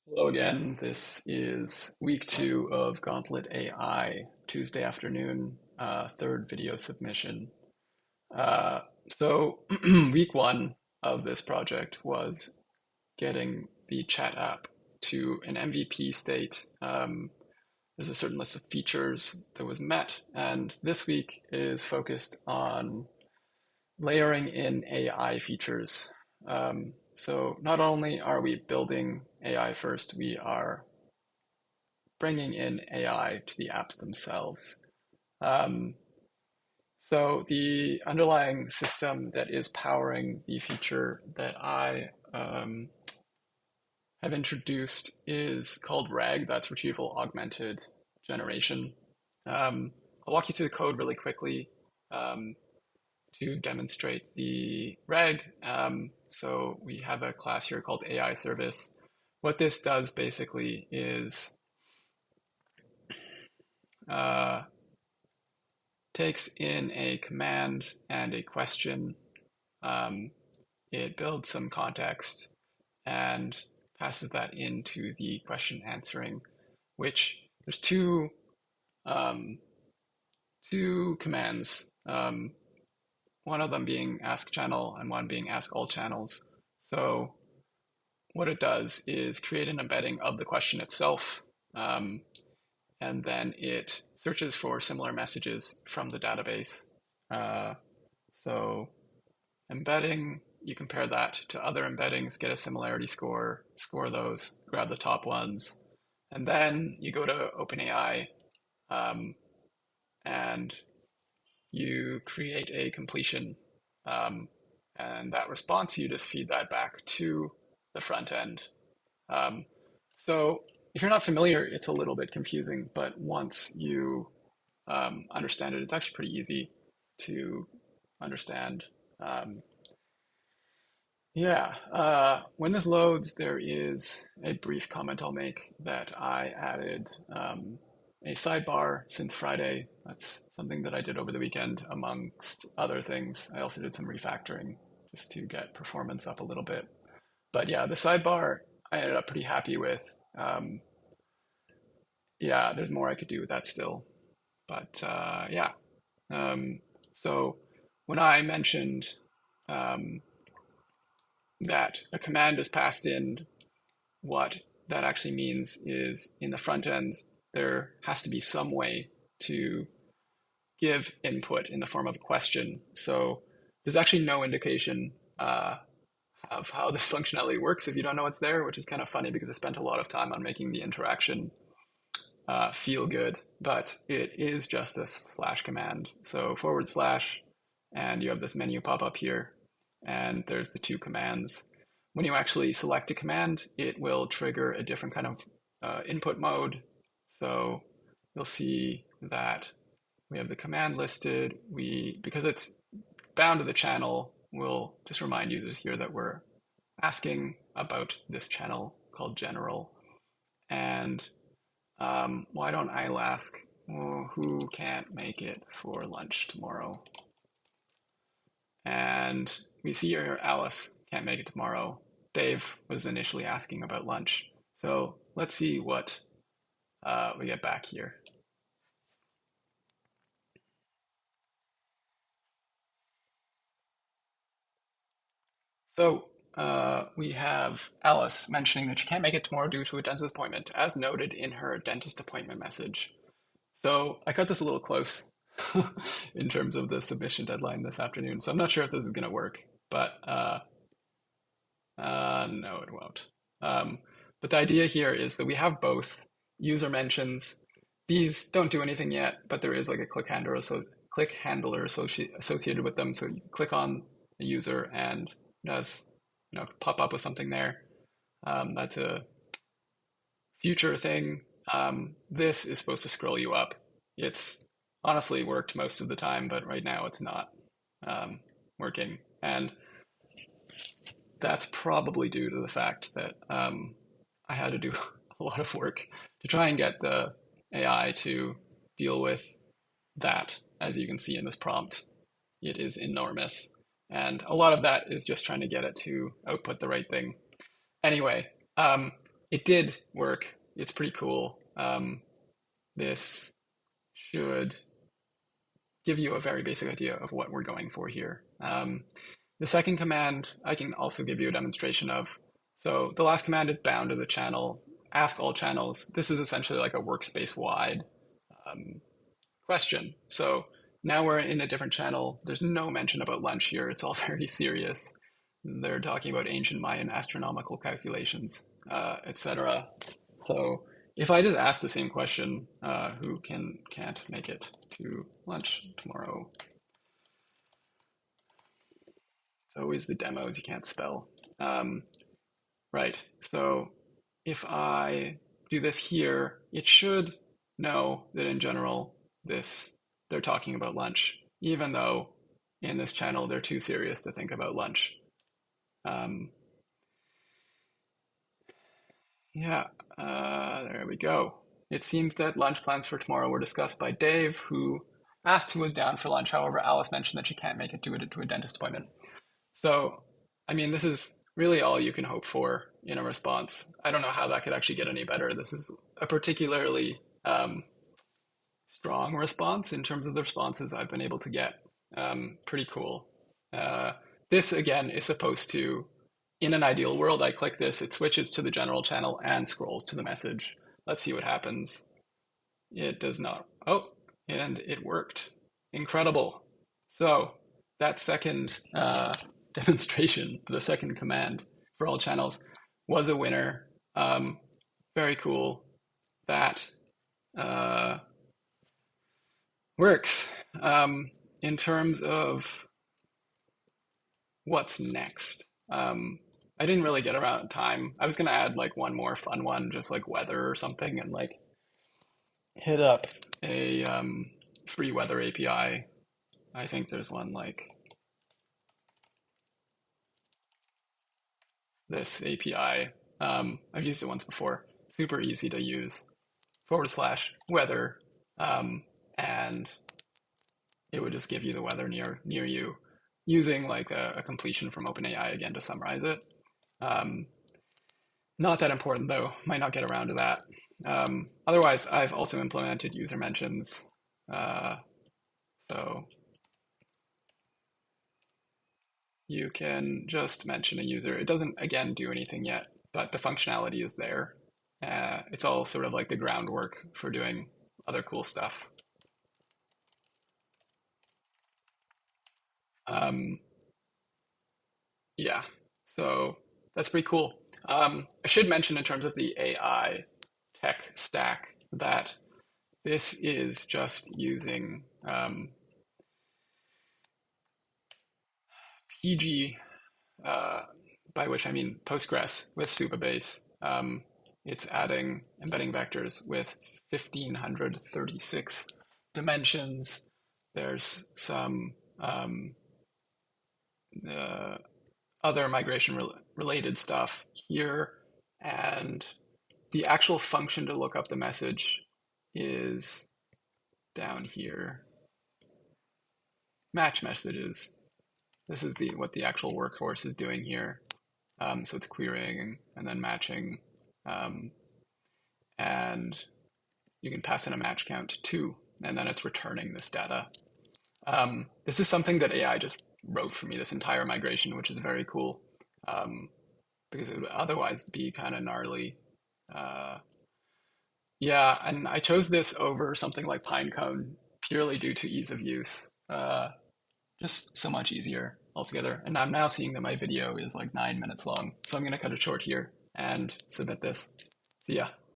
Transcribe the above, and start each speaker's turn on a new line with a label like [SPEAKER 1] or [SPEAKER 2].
[SPEAKER 1] Hello again. This is week two of Gauntlet AI, Tuesday afternoon, third video submission. Uh, so, week one of this project was getting the chat app to an MVP state. There's a certain list of features that was met, and this week is focused on layering in AI features. So not only are we building AI first, we are bringing in AI to the apps themselves. Um, so the underlying system that is powering the feature that I have introduced is called RAG, that's Retrieval Augmented Generation. I'll walk you through the code really quickly um, to demonstrate the RAG. So we have a class here called AI service. What this does basically is uh, takes in a command and a question. Um, it builds some context and passes that into the question answering, which there's um, two commands. One of them being ask channel and one being ask all channels. So what it does is create an embedding of the question itself, and then it searches for similar messages from the database. Uh, so embedding, you compare that to other embeddings, get a similarity score, score those, grab the top ones, and then you go to OpenAI um, and you create a completion. Um, and that response, you just feed that back to the front end. Um, so if you're not familiar, it's a little bit confusing, but once you understand it, it's actually pretty easy to understand. Um, Yeah, when this loads, there is a brief comment I'll make that I added a sidebar since Friday. That's something that I did over the weekend, amongst other things. I also did some refactoring just to get performance up a little bit. But yeah, the sidebar I ended up pretty happy with. Yeah, there's more I could do with that still. But yeah, um, so when I mentioned um, that a command is passed in, what that actually means is in the front end, there has to be some way to give input in the form of a question. So there's actually no indication of how this functionality works if you don't know it's there, which is kind of funny because I spent a lot of time on making the interaction feel good, but it is just a slash command. So forward slash, and you have this menu pop up here, and there's the two commands. When you actually select a command, it will trigger a different kind of input mode. So you'll see that we have the command listed. Because it's bound to the channel, we'll just remind users here that we're asking about this channel called general. And why don't I ask, who can't make it for lunch tomorrow? And we see here Alice can't make it tomorrow. Dave was initially asking about lunch. So let's see what we get back here. So we have Alice mentioning that she can't make it tomorrow due to a dentist appointment, as noted in her dentist appointment message. So I cut this a little close in terms of the submission deadline this afternoon. So I'm not sure if this is going to work, but no, it won't. Um, but the idea here is that we have both user mentions. These don't do anything yet, but there is like a click handler associated with them. So you click on the user and it does, pop up with something there. That's a future thing. This is supposed to scroll you up. It's honestly worked most of the time, but right now it's not working. And that's probably due to the fact that I had to do a lot of work to try and get the AI to deal with that. As you can see in this prompt, it is enormous. And a lot of that is just trying to get it to output the right thing. Anyway, it did work. It's pretty cool. This should give you a very basic idea of what we're going for here. The second command I can also give you a demonstration of. So the last command is bound to the channel, ask all channels. This is essentially like a workspace-wide question. So now we're in a different channel. There's no mention about lunch here. It's all very serious. They're talking about ancient Mayan astronomical calculations, etc. So if I just ask the same question, who can't make it to lunch tomorrow? It's always the demos you can't spell. Right, so if I do this here, it should know that in general, they're talking about lunch, even though in this channel, they're too serious to think about lunch. Yeah, there we go. It seems that lunch plans for tomorrow were discussed by Dave, who asked who was down for lunch. However, Alice mentioned that she can't make it to a dentist appointment. So, I mean, this is really all you can hope for in a response. I don't know how that could actually get any better. This is a particularly strong response in terms of the responses I've been able to get. Pretty cool. This, again, is supposed to, in an ideal world, I click this, it switches to the general channel and scrolls to the message. Let's see what happens. It does not. Oh, and it worked. Incredible. So that second demonstration, the second command for all channels, was a winner. Very cool. That works. In terms of what's next, I didn't really get around time. I was gonna add like one more fun one, just like weather or something, and like hit up a free weather API. I think there's one like this API. I've used it once before. Super easy to use. /weather, and it would just give you the weather near you, using like a completion from OpenAI again to summarize it. Not that important though. Might not get around to that. Otherwise, I've also implemented user mentions. So you can just mention a user. It doesn't, again, do anything yet, but the functionality is there. It's all sort of like the groundwork for doing other cool stuff. Yeah, so that's pretty cool. I should mention in terms of the AI tech stack that this is just using PG, by which I mean Postgres with Supabase. It's adding embedding vectors with 1,536 dimensions. There's some other migration related stuff here, and the actual function to look up the message is down here. Match messages. This is what the actual workhorse is doing here. So it's querying and then matching, and you can pass in a match count too, and then it's returning this data. This is something that AI just wrote for me, this entire migration, which is very cool, because it would otherwise be kind of gnarly. Yeah, and I chose this over something like Pinecone purely due to ease of use. Just so much easier altogether. And I'm now seeing that my video is like 9 minutes long, so I'm going to cut it short here and submit this. See ya.